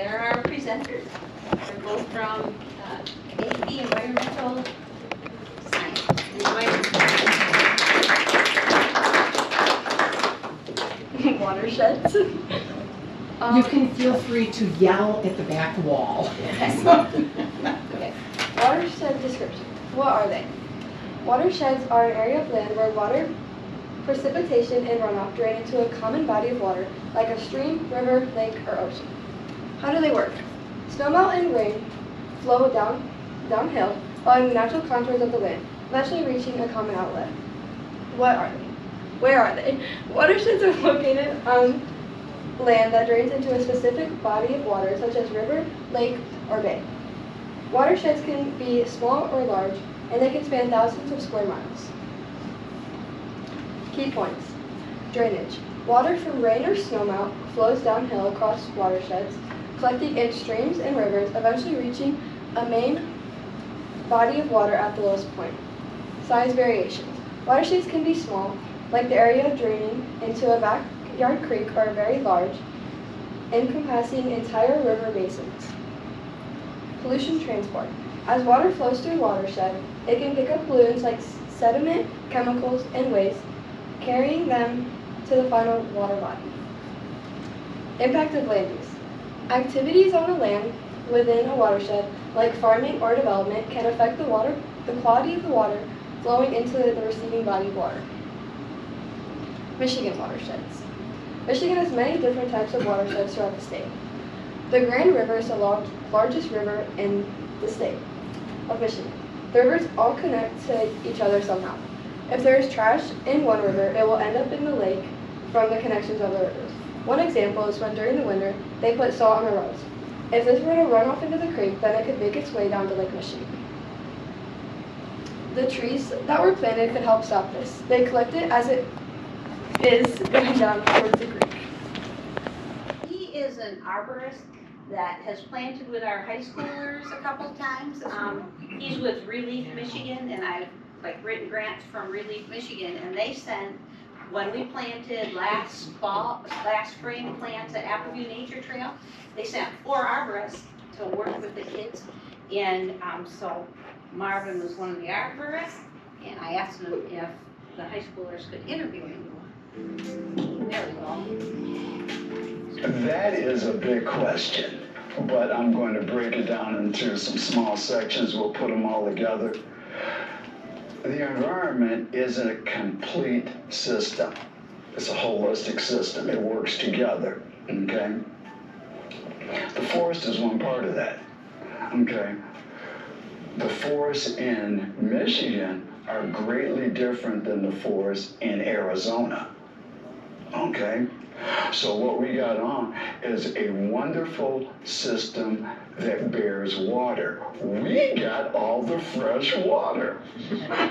There are our presenters. They're both from AP Environmental Science. Watersheds. You can feel free to yell at the back wall. Okay. Watershed description. What are they? Watersheds are an area of land where water, precipitation, and runoff drain into a common body of water, like a stream, river, lake, or ocean. How do they work? Snowmelt and rain flow downhill along the natural contours of the land, eventually reaching a common outlet. What are they? Where are they? Watersheds are located on land that drains into a specific body of water, such as river, lake, or bay. Watersheds can be small or large, and they can span thousands of square miles. Key points. Drainage. Water from rain or snowmelt flows downhill across watersheds, collecting in streams and rivers, eventually reaching a main body of water at the lowest point. Size variations. Watersheds can be small, like the area draining into a backyard creek, or very large, encompassing entire river basins. Pollution transport. As water flows through a watershed, it can pick up pollutants like sediment, chemicals, and waste, carrying them to the final water body. Impact of land use. Activities on the land within a watershed, like farming or development, can affect the quality of the water flowing into the receiving body of water. Michigan watersheds. Michigan has many different types of watersheds throughout the state. The Grand River is the largest river in the state of Michigan. The rivers all connect to each other somehow. If there is trash in one river, it will end up in the lake from the connections of the rivers. One example is when during the winter, they put salt on the roads. If this were to run off into the creek, then it could make its way down to Lake Michigan. The trees that were planted could help stop this. They collect it as it is going down towards the creek. He is an arborist that has planted with our high schoolers a couple of times. He's with Relief Michigan, and I've written grants from Relief Michigan, and they sent, when we planted last spring plants at Appleview Nature Trail, they sent 4 arborists to work with the kids. And so Marvin was one of the arborists, and I asked him if the high schoolers could interview him. There we go. That is a big question, but I'm going to break it down into some small sections. We'll put them all together. The environment isn't a complete system. It's a holistic system. It works together, okay? The forest is one part of that, okay? The forests in Michigan are greatly different than the forests in Arizona, okay? So what we got on is a wonderful system that bears water. We got all the fresh water,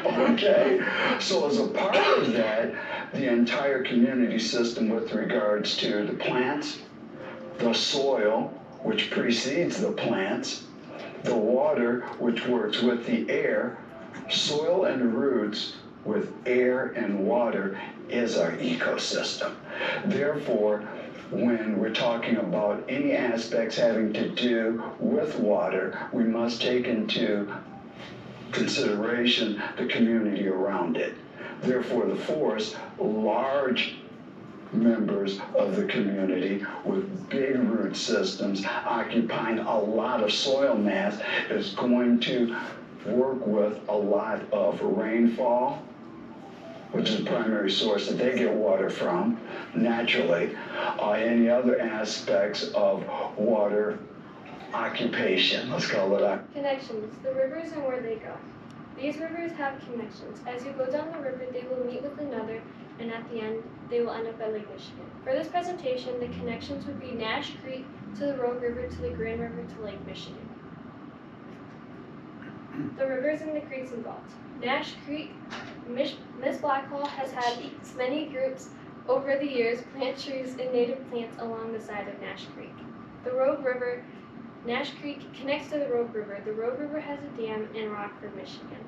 okay? So as a part of that, the entire community system with regards to the plants, the soil, which precedes the plants, the water, which works with the air, soil and roots with air and water is our ecosystem. Therefore, when we're talking about any aspects having to do with water, we must take into consideration the community around it. Therefore, the forest, large members of the community with big root systems occupying a lot of soil mass, is going to work with a lot of rainfall, which is the primary source that they get water from, naturally. Any other aspects of water occupation, let's call it that. Connections, the rivers and where they go. These rivers have connections. As you go down the river, they will meet with another, and at the end, they will end up at Lake Michigan. For this presentation, the connections would be Nash Creek to the Rogue River to the Grand River to Lake Michigan. The rivers and the creeks involved. Nash Creek, Ms. Blackall has had many groups over the years plant trees and native plants along the side of Nash Creek. The Rogue River, Nash Creek connects to the Rogue River. The Rogue River has a dam in Rockford, Michigan.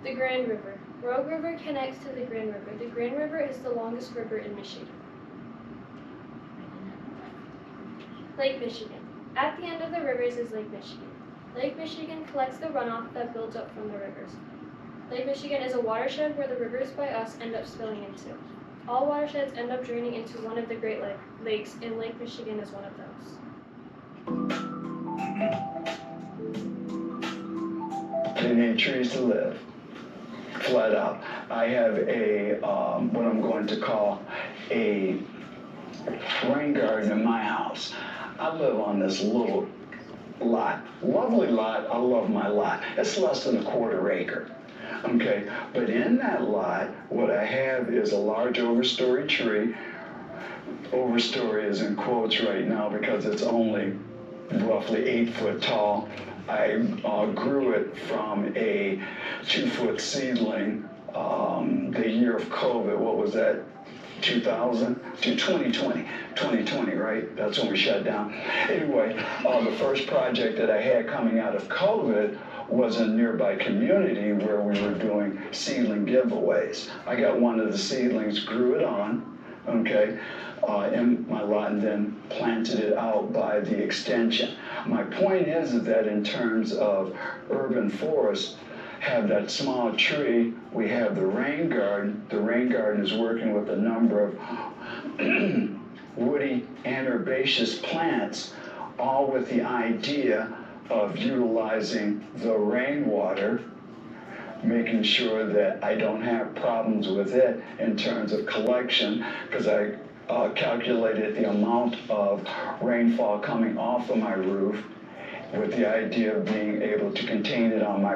The Grand River. Rogue River connects to the Grand River. The Grand River is the longest river in Michigan. Lake Michigan. At the end of the rivers is Lake Michigan. Lake Michigan collects the runoff that builds up from the rivers. Lake Michigan is a watershed where the rivers by us end up spilling into. All watersheds end up draining into one of the Great Lakes, and Lake Michigan is one of those. They need trees to live, flat out. I have a, what I'm going to call a rain garden in my house. I live on this little lot, lovely lot. I love my lot. It's less than a quarter acre. Okay, but in that lot, what I have is a large overstory tree. Overstory is in quotes right now because it's only roughly 8 foot tall. I grew it from a 2-foot seedling the year of COVID. What was that? 2000 to 2020, right? That's when we shut down. Anyway, the first project that I had coming out of COVID was a nearby community where we were doing seedling giveaways. I got one of the seedlings, grew it on, okay, in my lot, and then planted it out by the extension. My point is that in terms of urban forests, have that small tree, we have the rain garden. The rain garden is working with a number of woody and herbaceous plants, all with the idea of utilizing the rainwater, making sure that I don't have problems with it in terms of collection, because I calculated the amount of rainfall coming off of my roof with the idea of being able to contain it on my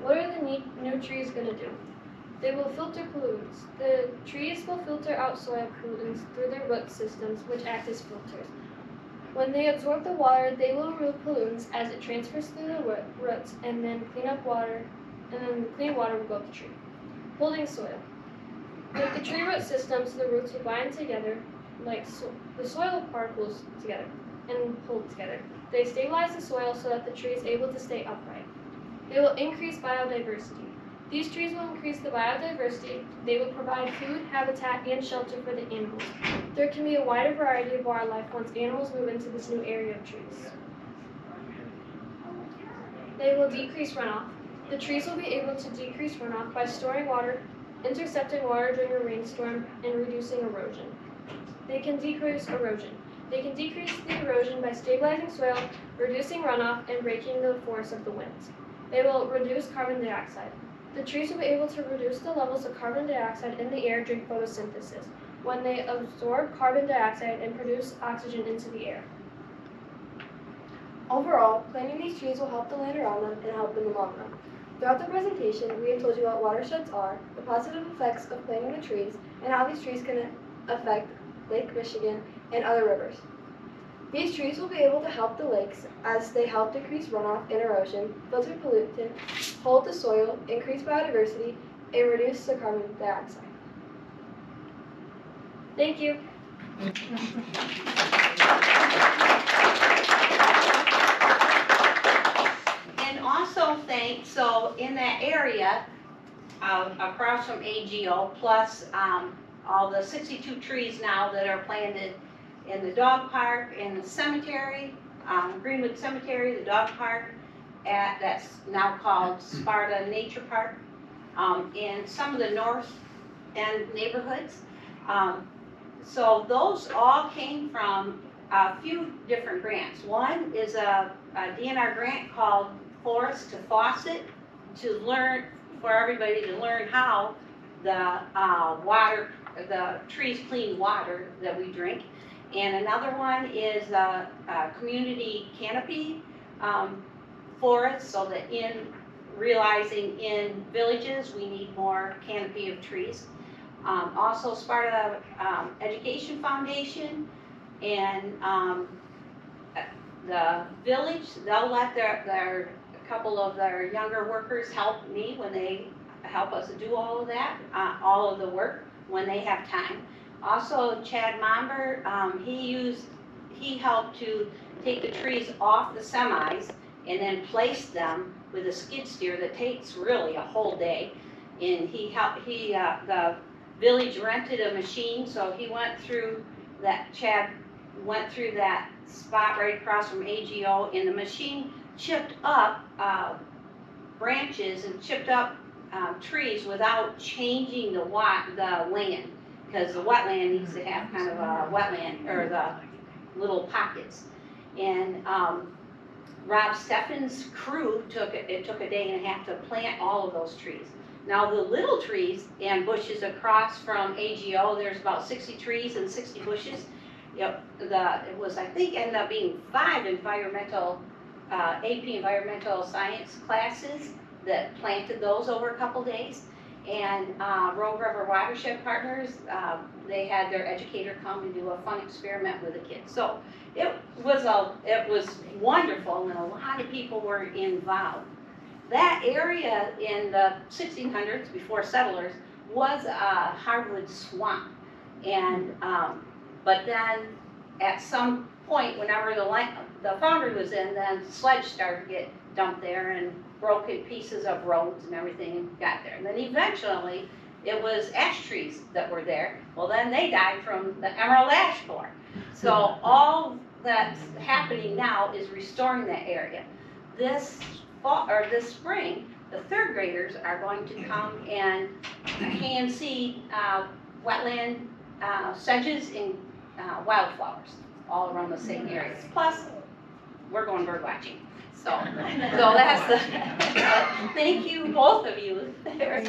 What are the new trees going to do? They will filter pollutants. The trees will filter out soil pollutants through their root systems, which act as filters. When they absorb the water, they will remove pollutants as it transfers through the roots, and then the clean water will go up the tree, holding soil. With the tree root systems, the roots will bind together like the soil particles together and hold together. They stabilize the soil so that the tree is able to stay upright. They will increase biodiversity. These trees will increase the biodiversity. They will provide food, habitat, and shelter for the animals. There can be a wider variety of wildlife once animals move into this new area of trees. They will decrease runoff. The trees will be able to decrease runoff by storing water, intercepting water during a rainstorm, and reducing erosion. They can decrease erosion. They can decrease the erosion by stabilizing soil, reducing runoff, and breaking the force of the winds. They will reduce carbon dioxide. The trees will be able to reduce the levels of carbon dioxide in the air during photosynthesis, when they absorb carbon dioxide and produce oxygen into the air. Overall, planting these trees will help the land around them and help in the long run. Throughout the presentation, we have told you what watersheds are, the positive effects of planting the trees, and how these trees can affect Lake Michigan and other rivers. These trees will be able to help the lakes as they help decrease runoff and erosion, filter pollutants, hold the soil, increase biodiversity, and reduce the carbon dioxide. Thank you. And also so in that area, across from AGO, plus all the 62 trees now that are planted in the dog park, in the cemetery, Greenwood Cemetery, the dog park, that's now called Sparta Nature Park, in some of the north end neighborhoods. So those all came from a few different grants. One is a DNR grant called Forest to Faucet, to learn, for everybody to learn how the trees clean water that we drink. And another one is a community canopy forest, so that realizing in villages we need more canopy of trees. Also Sparta Education Foundation, and the village, they'll let a couple of their younger workers help me when they help us do all of that, all of the work when they have time. Also, Chad Momber, he helped to take the trees off the semis and then place them with a skid steer that takes really a whole day. And the village rented a machine, so he went through Chad went through that spot right across from AGO, and the machine chipped up branches and chipped up trees without changing the land, because the wetland needs to have kind of a wetland, or the little pockets. And Rob Steffen's crew took a day and a half to plant all of those trees. Now the little trees and bushes across from AGO, there's about 60 trees and 60 bushes. Yep, it was, I think, ended up being 5 environmental, AP environmental science classes that planted those over a couple days. And Rogue River Watershed Partners, they had their educator come and do a fun experiment with the kids. So it was wonderful, and a lot of people were involved. That area in the 1600s, before settlers, was a hardwood swamp. And but then at some point, whenever the foundry was in, then sludge started to get dumped there, and broken pieces of roads and everything got there. And then eventually it was ash trees that were there. Well, then they died from the emerald ash borer. So all that's happening now is restoring that area. This fall, or this spring, the 3rd graders are going to come and hand seed wetland sedges and wildflowers all around the same areas. Plus, we're going bird watching. So that's the, thank you, both of you. I have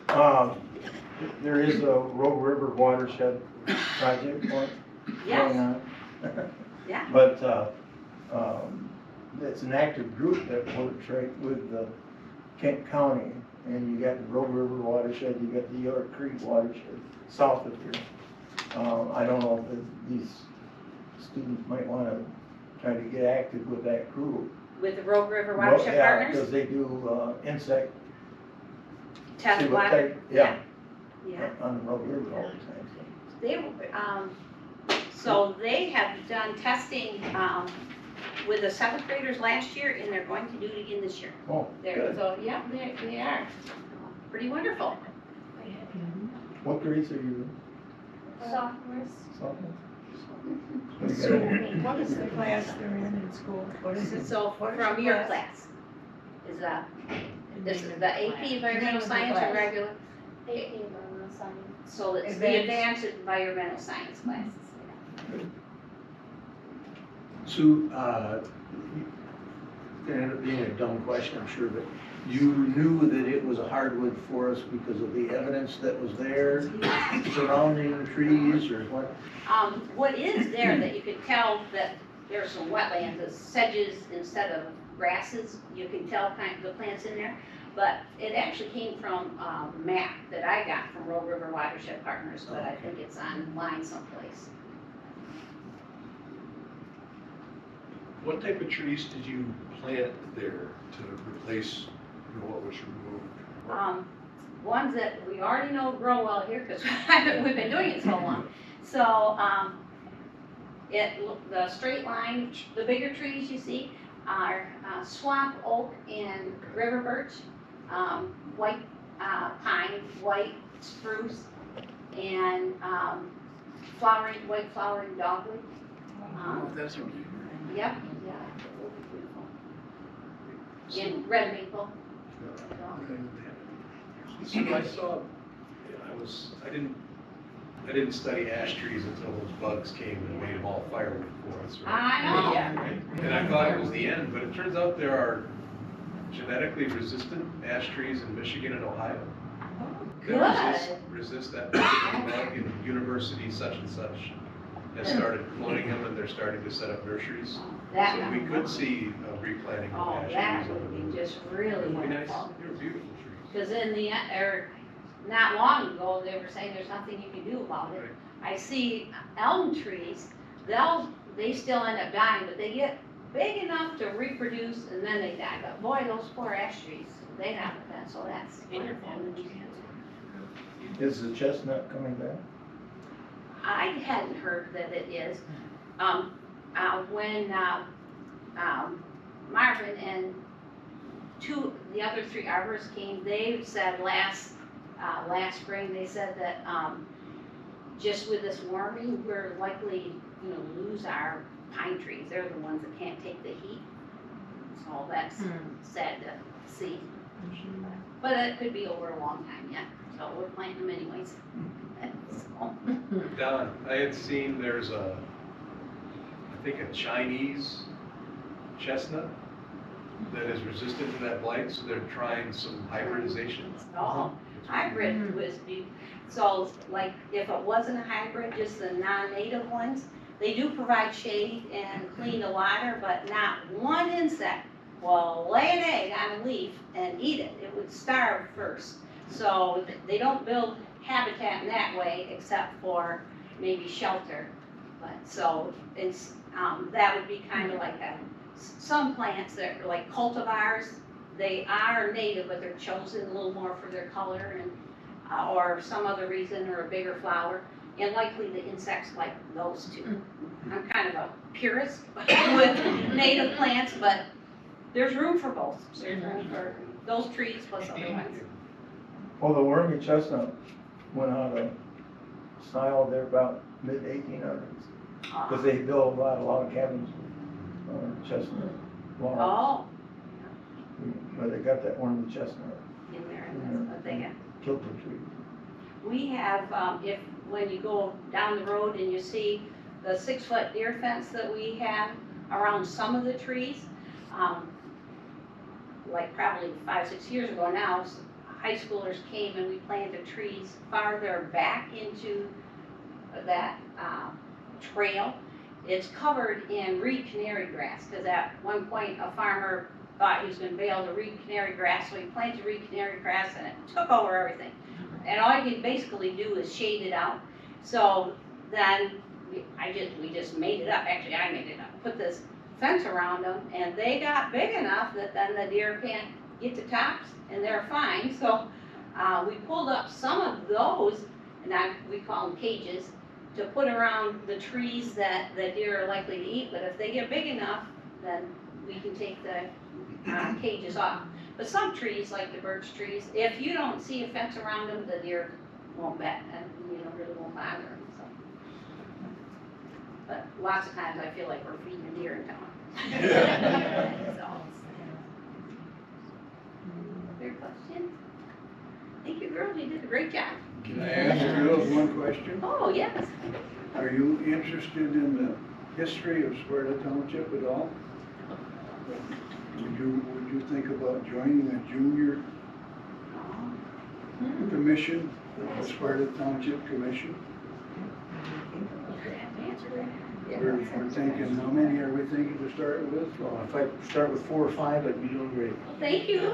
one question. There is a Rogue River Watershed project going on. Yeah. But it's an active group that works right with the Kent County, and you got the Rogue River Watershed, you got the York Creek Watershed south of here. I don't know if these students might want to try to get active with that group. With the Rogue River Watershed Partners? Because they do insect Test water? Yeah. Yeah. On the Rogue River all the time. So they have done testing with the 7th graders last year, and they're going to do it again this year. Oh, good. So yeah, they are. Pretty wonderful. What grades are you in? Sophomores. Sophomore? So what is the class they're in school? What is it? So from your class, is this is the AP Environmental Science or regular? AP environmental science. So it's the Advanced Environmental Science classes. Sue, it's gonna end up being a dumb question, I'm sure, but you knew that it was a hardwood forest because of the evidence that was there surrounding trees, or what? What is there that you could tell that there's some wetlands, the sedges instead of grasses, you can tell kind of the plants in there. But it actually came from a map that I got from Rogue River Watershed Partners, but I think it's online someplace. What type of trees did you plant there to replace what was removed? Ones that we already know grow well here because we've been doing it so long. So the straight line, the bigger trees you see are swamp oak and river birch, white pine, white spruce, and white flowering dogwood. That's what you. Yep, yeah. And red maple. So I saw, I didn't study ash trees until those bugs came and made them all firewood for us. Right? I know. And I thought it was the end, but it turns out there are genetically resistant ash trees in Michigan and Ohio. That resist that particular bug, and university such and such has started cloning them, and they're starting to set up nurseries. So we could see a replanting of ash trees. That would be just really It would be nice. wonderful. They're beautiful trees. Because not long ago, they were saying there's nothing you can do about it. Right. I see elm trees, they still end up dying, but they get big enough to reproduce and then they die. But boy, those poor ash trees, they haven't been, so that's wonderful. Is the chestnut coming back? I hadn't heard that it is. When Marvin, and the other three arborists came, they said last spring, they said that, just with this warming, we're likely, lose our pine trees. They're the ones that can't take the heat. So that's sad to see. But it could be over a long time yet, so we're planting them anyways. So, Don, I had seen there's I think a Chinese chestnut that is resistant to that blight, so they're trying some hybridization. Oh, hybrid would be, so like if it wasn't a hybrid, just the non-native ones, they do provide shade and clean the water, but not one insect will lay an egg on a leaf and eat it. It would starve first. So they don't build habitat in that way except for maybe shelter. But so it's, that would be kind of like some plants that are like cultivars. They are native, but they're chosen a little more for their color and or some other reason, or a bigger flower. And likely the insects like those too. I'm kind of a purist with native plants, but there's room for both. There's room for those trees plus other ones. Well, the wormy chestnut went out of style there about mid-1800s. Because they built a lot of cabins on chestnut logs. Oh, But they got that wormy chestnut. in there, and that's what they got. Killed the tree. We have, when you go down the road and you see the 6-foot deer fence that we have around some of the trees, like probably 5-6 years ago now, high schoolers came and we planted trees farther back into that trail. It's covered in reed canary grass, because at one point a farmer thought he was going to bale the reed canary grass, so he planted reed canary grass and it took over everything. And all you can basically do is shade it out. So then we just made it up. Actually, I made it up. Put this fence around them, and they got big enough that then the deer can't get to tops, and they're fine. So we pulled up some of those, and we call them cages, to put around the trees that the deer are likely to eat. But if they get big enough, then we can take the cages off. But some trees, like the birch trees, if you don't see a fence around them, the deer won't bet and really won't bother them. So. But lots of times I feel like we're feeding the deer in town. So. Other questions? Thank you, girls. You did a great job. Can I ask girls one question? Oh, yes. Are you interested in the history of Sparta Township at all? Would you think about joining a junior commission, the Sparta Township Commission? We're thinking, how many are we thinking to start with? Well, if I start with 4 or 5, I'd be doing great. Thank you.